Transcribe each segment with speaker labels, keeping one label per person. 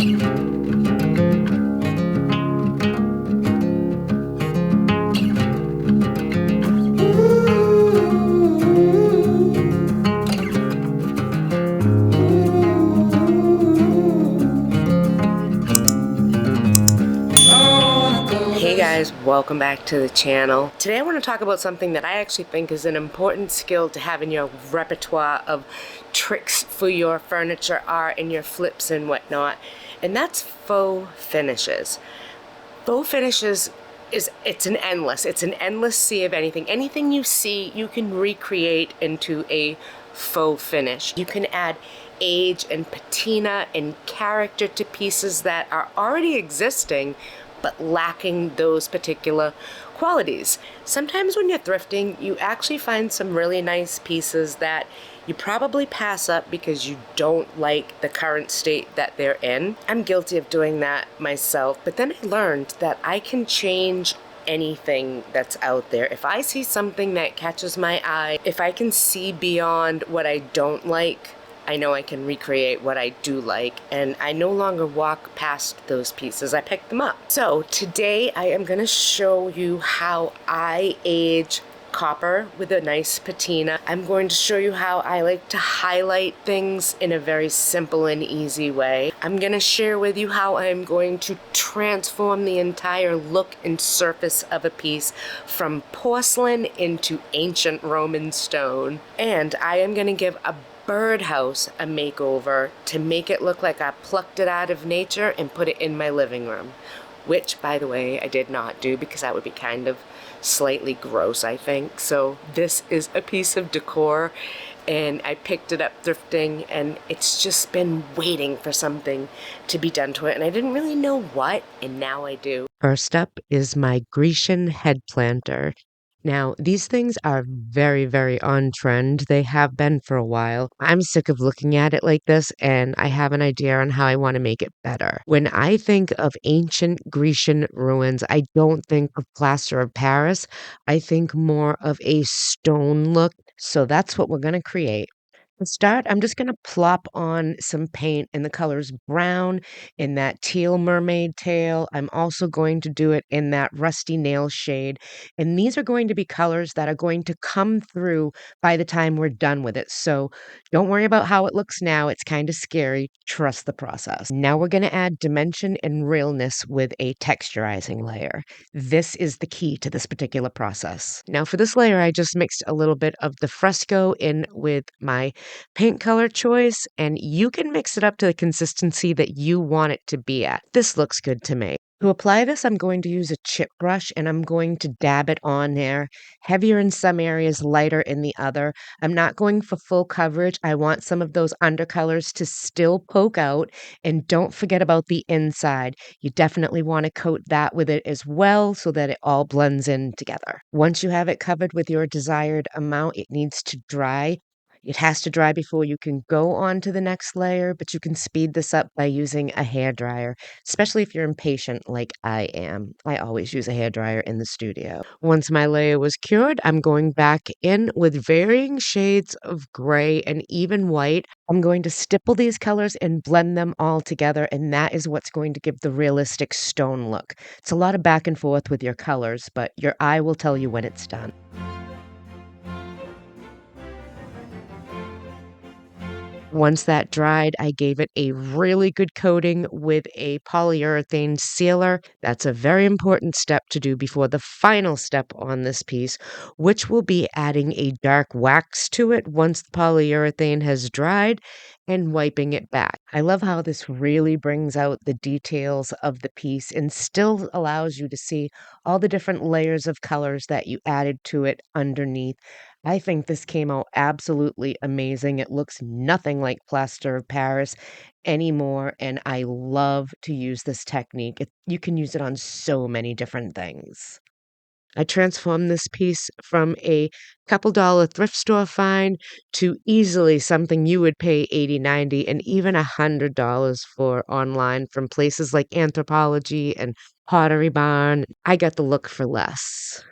Speaker 1: Hey guys, welcome back to the channel. Today I want to talk about something that I actually think is an important skill to have in your repertoire of tricks for your furniture art and your flips and whatnot, and that's faux finishes. Faux finishes it's an endless sea of anything. Anything you see, you can recreate into a faux finish. You can add age and patina and character to pieces that are already existing but lacking those particular qualities. Sometimes when you're thrifting, you actually find some really nice pieces that you probably pass up because you don't like the current state that they're in. I'm guilty of doing that myself, but then I learned that I can change anything that's out there. If I see something that catches my eye, if I can see beyond what I don't like, I know I can recreate what I do like, and I no longer walk past those pieces. I pick them up. So today I am going to show you how I age copper with a nice patina. I'm going to show you how I like to highlight things in a very simple and easy way. I'm going to share with you how I'm going to transform the entire look and surface of a piece from porcelain into ancient Roman stone. And I am going to give a Birdhouse a makeover to make it look like I plucked it out of nature and put it in my living room, which, by the way, I did not do because that would be kind of slightly gross, I think. So this is a piece of decor, and I picked it up thrifting, and it's just been waiting for something to be done to it, and I didn't really know what, and now I do. First up is my Grecian head planter. Now, these things are very, very on trend. They have been for a while. I'm sick of looking at it like this, and I have an idea on how I want to make it better. When I think of ancient Grecian ruins, I don't think of plaster of Paris. I think more of a stone look. So that's what we're going to create. To start, I'm just going to plop on some paint in the colors brown, in that teal mermaid tail. I'm also going to do it in that rusty nail shade. And these are going to be colors that are going to come through by the time we're done with it. So don't worry about how it looks now. It's kind of scary. Trust the process. Now we're going to add dimension and realness with a texturizing layer. This is the key to this particular process. Now for this layer, I just mixed a little bit of the fresco in with my paint color choice, and you can mix it up to the consistency that you want it to be at. This looks good to me. To apply this, I'm going to use a chip brush, and I'm going to dab it on there, heavier in some areas, lighter in the other. I'm not going for full coverage. I want some of those undercolors to still poke out, and don't forget about the inside. You definitely want to coat that with it as well so that it all blends in together. Once you have it covered with your desired amount, it needs to dry. It has to dry before you can go on to the next layer, but you can speed this up by using a hairdryer, especially if you're impatient like I am. I always use a hairdryer in the studio. Once my layer was cured, I'm going back in with varying shades of gray and even white. I'm going to stipple these colors and blend them all together, and that is what's going to give the realistic stone look. It's a lot of back and forth with your colors, but your eye will tell you when it's done. Once that dried, I gave it a really good coating with a polyurethane sealer. That's a very important step to do before the final step on this piece, which will be adding a dark wax to it once the polyurethane has dried and wiping it back. I love how this really brings out the details of the piece and still allows you to see all the different layers of colors that you added to it underneath. I think this came out absolutely amazing. It looks nothing like plaster of Paris anymore, and I love to use this technique. You can use it on so many different things. I transformed this piece from a couple dollar thrift store find to easily something you would pay 80, 90, and even $100 for online from places like Anthropologie and Pottery Barn. I got the look for less.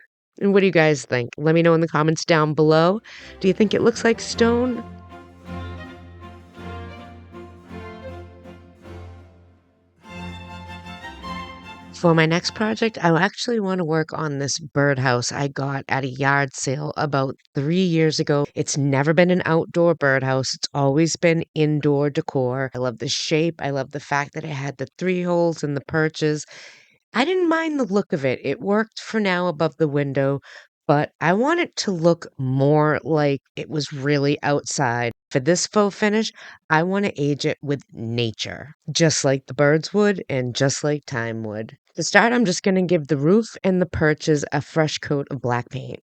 Speaker 1: And what do you guys think? Let me know in the comments down below. Do you think it looks like stone? For my next project, I actually want to work on this birdhouse I got at a yard sale about 3 years ago. It's never been an outdoor birdhouse, it's always been indoor decor. I love the shape, I love the fact that it had the three holes and the perches. I didn't mind the look of it. It worked for now above the window, but I want it to look more like it was really outside. For this faux finish, I want to age it with nature, just like the birds would and just like time would. To start, I'm just going to give the roof and the perches a fresh coat of black paint.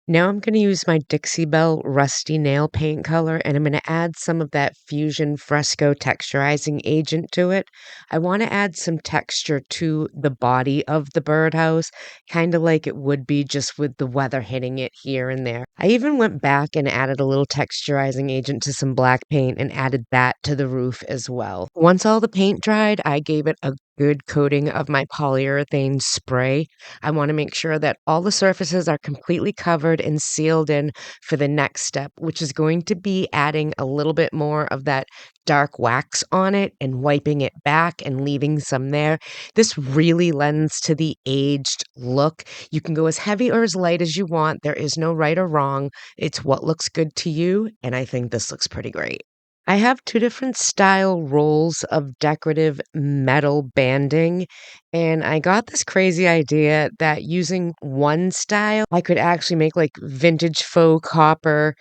Speaker 1: Now I'm going to use my Dixie Belle Rusty Nail Paint color, and I'm going to add some of that Fusion Fresco texturizing agent to it. I want to add some texture to the body of the birdhouse, kind of like it would be just with the weather hitting it here and there. I even went back and added a little texturizing agent to some black paint and added that to the roof as well. Once all the paint dried, I gave it a good coating of my polyurethane spray. I want to make sure that all the surfaces are completely covered and sealed in for the next step, which is going to be adding a little bit more of that dark wax on it and wiping it back and leaving some there. This really lends to the aged look. You can go as heavy or as light as you want. There is no right or wrong. It's what looks good to you, and I think this looks pretty great. I have two different style rolls of decorative metal banding, and I got this crazy idea that using one style, I could actually make like vintage faux copper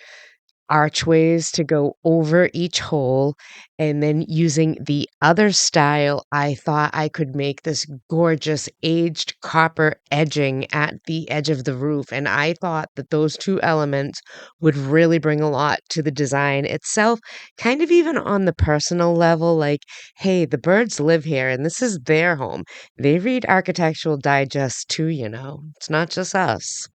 Speaker 1: archways to go over each hole. And then using the other style, I thought I could make this gorgeous aged copper edging at the edge of the roof. And I thought that those two elements would really bring a lot to the design itself, kind of even on the personal level. Like, hey, the birds live here and this is their home. They read Architectural Digest too, you know. It's not just us.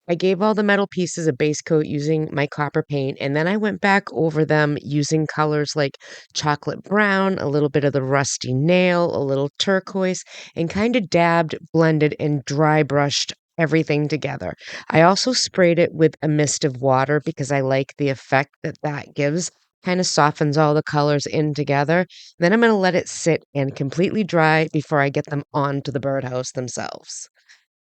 Speaker 1: I gave all the metal pieces a base coat using my copper paint, and then I went back over them using colors like chocolate brown, a little bit of the rusty nail, a little turquoise, and kind of dabbed, blended, and dry brushed everything together. I also sprayed it with a mist of water because I like the effect that that gives. Kind of softens all the colors in together. Then I'm going to let it sit and completely dry before I get them onto the birdhouse themselves.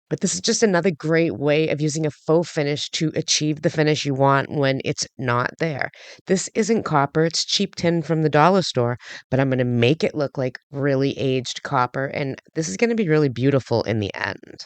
Speaker 1: But this is just another great way of using a faux finish to achieve the finish you want when it's not there. This isn't copper, it's cheap tin from the dollar store, but I'm going to make it look like really aged copper, and this is going to be really beautiful in the end.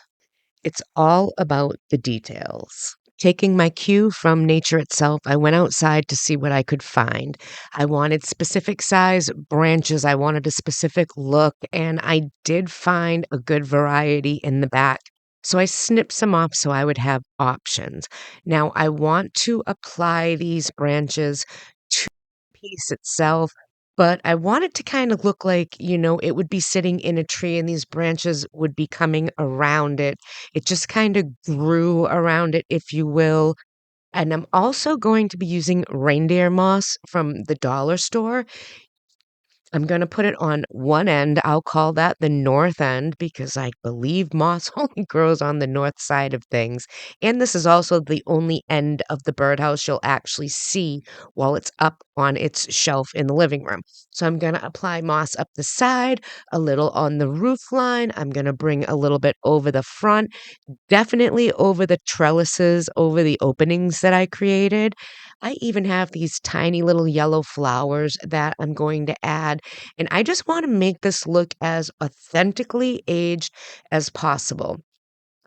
Speaker 1: It's all about the details. Taking my cue from nature itself, I went outside to see what I could find. I wanted specific size branches, I wanted a specific look, and I did find a good variety in the back. So I snipped some off so I would have options. Now I want to apply these branches to the piece itself, but I want it to kind of look like, it would be sitting in a tree and these branches would be coming around it. It just kind of grew around it, if you will. And I'm also going to be using reindeer moss from the dollar store. I'm going to put it on one end. I'll call that the north end because I believe moss only grows on the north side of things. And this is also the only end of the birdhouse you'll actually see while it's up on its shelf in the living room. So I'm going to apply moss up the side, a little on the roof line. I'm going to bring a little bit over the front, definitely over the trellises, over the openings that I created. I even have these tiny little yellow flowers that I'm going to add. And I just want to make this look as authentically aged as possible.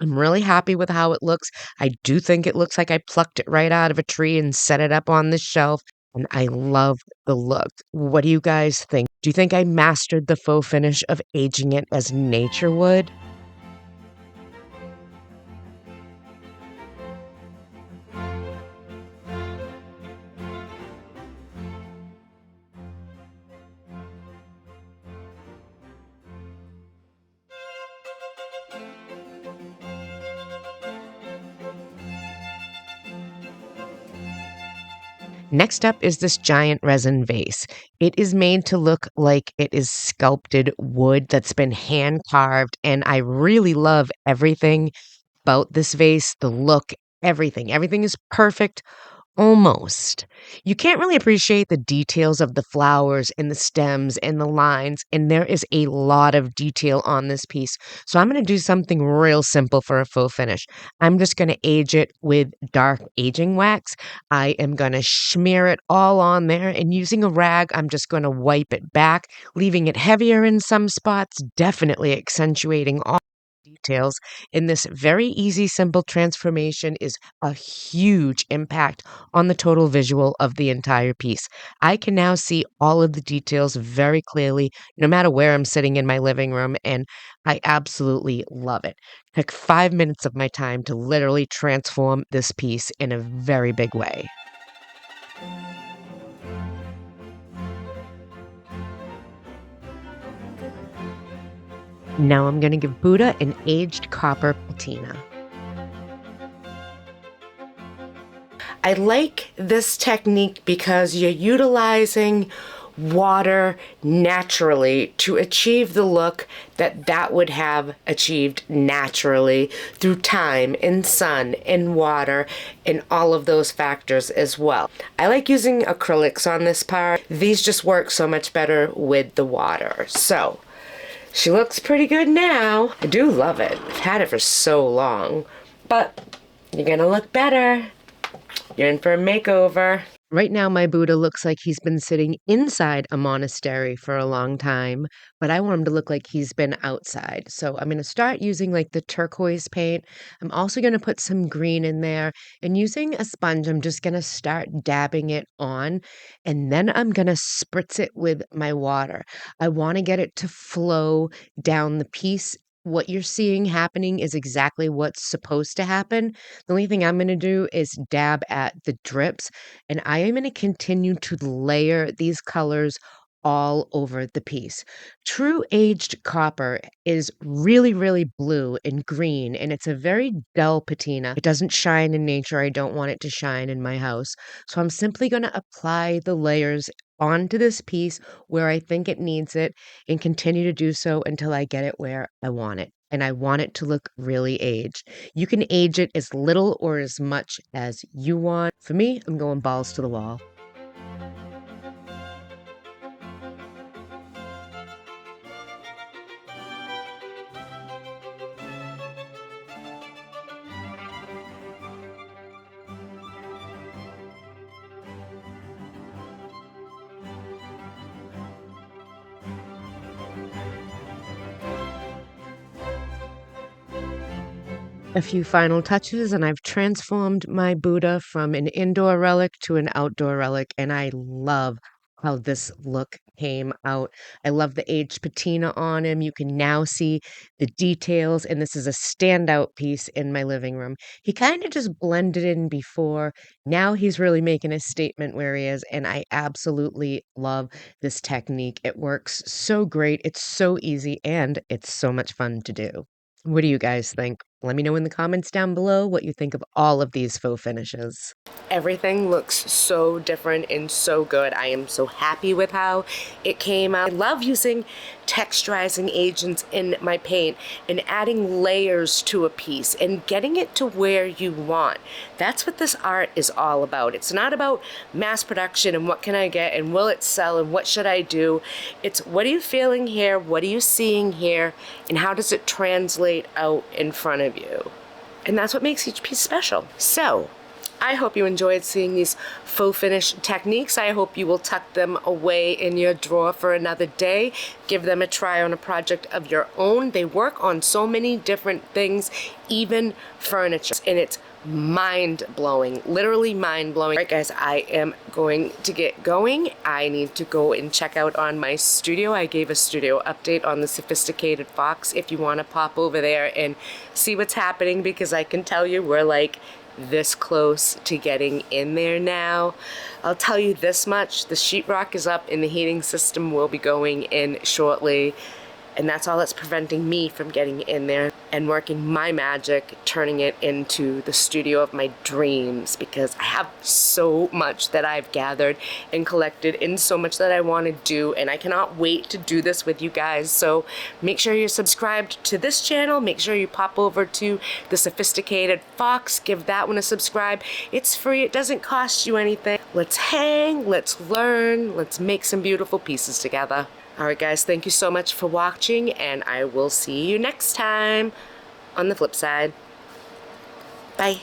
Speaker 1: I'm really happy with how it looks. I do think it looks like I plucked it right out of a tree and set it up on the shelf. And I love the look. What do you guys think? Do you think I mastered the faux finish of aging it as nature would? Next up is this giant resin vase. It is made to look like it is sculpted wood that's been hand carved, and I really love everything about this vase, the look, everything. Everything is perfect almost. You can't really appreciate the details of the flowers and the stems and the lines, and there is a lot of detail on this piece. So I'm going to do something real simple for a faux finish. I'm just going to age it with dark aging wax. I am going to smear it all on there, and using a rag, I'm just going to wipe it back, leaving it heavier in some spots, definitely accentuating all details. In this very easy, simple transformation is a huge impact on the total visual of the entire piece. I can now see all of the details very clearly, no matter where I'm sitting in my living room, and I absolutely love it. Took 5 minutes of my time to literally transform this piece in a very big way. Now I'm going to give Buddha an aged copper patina. I like this technique because you're utilizing water naturally to achieve the look that would have achieved naturally through time and sun and water and all of those factors as well. I like using acrylics on this part. These just work so much better with the water. So she looks pretty good now. I do love it. I've had it for so long, but you're gonna look better. You're in for a makeover. Right now, my Buddha looks like he's been sitting inside a monastery for a long time, but I want him to look like he's been outside. So I'm going to start using like the turquoise paint. I'm also going to put some green in there, and using a sponge, I'm just going to start dabbing it on, and then I'm going to spritz it with my water. I want to get it to flow down the piece. What you're seeing happening is exactly what's supposed to happen. The only thing I'm going to do is dab at the drips, and I am going to continue to layer these colors all over the piece. True aged copper is really, really blue and green, and it's a very dull patina. It doesn't shine in nature. I don't want it to shine in my house. So I'm simply going to apply the layers onto this piece where I think it needs it and continue to do so until I get it where I want it. And I want it to look really aged. You can age it as little or as much as you want. For me, I'm going balls to the wall. A few final touches, and I've transformed my Buddha from an indoor relic to an outdoor relic, and I love how this look came out. I love the aged patina on him. You can now see the details, and this is a standout piece in my living room. He kind of just blended in before. Now he's really making a statement where he is, and I absolutely love this technique. It works so great. It's so easy, and it's so much fun to do. What do you guys think? Let me know in the comments down below what you think of all of these faux finishes. Everything looks so different and so good. I am so happy with how it came out. I love using texturizing agents in my paint and adding layers to a piece and getting it to where you want. That's what this art is all about. It's not about mass production and what can I get and will it sell and what should I do. It's what are you feeling here, what are you seeing here, and how does it translate out in front of you. And that's what makes each piece special. So I hope you enjoyed seeing these faux finish techniques. I hope you will tuck them away in your drawer for another day. Give them a try on a project of your own. They work on so many different things, even furniture. And it's mind-blowing, literally mind-blowing. All right, guys, I am going to get going. I need to go and check out on my studio. I gave a studio update on the Sophisticated Fox if you want to pop over there and see what's happening, because I can tell you we're like this close to getting in there now. I'll tell you this much, the sheetrock is up and the heating system will be going in shortly, and that's all that's preventing me from getting in there. and working my magic, turning it into the studio of my dreams, because I have so much that I've gathered and collected and so much that I want to do, and I cannot wait to do this with you guys. So make sure you're subscribed to this channel. Make sure you pop over to the Sophisticated Fox, give that one a subscribe. It's free, it doesn't cost you anything. Let's hang, let's learn, let's make some beautiful pieces together. Alright guys, thank you so much for watching, and I will see you next time on the flip side. Bye.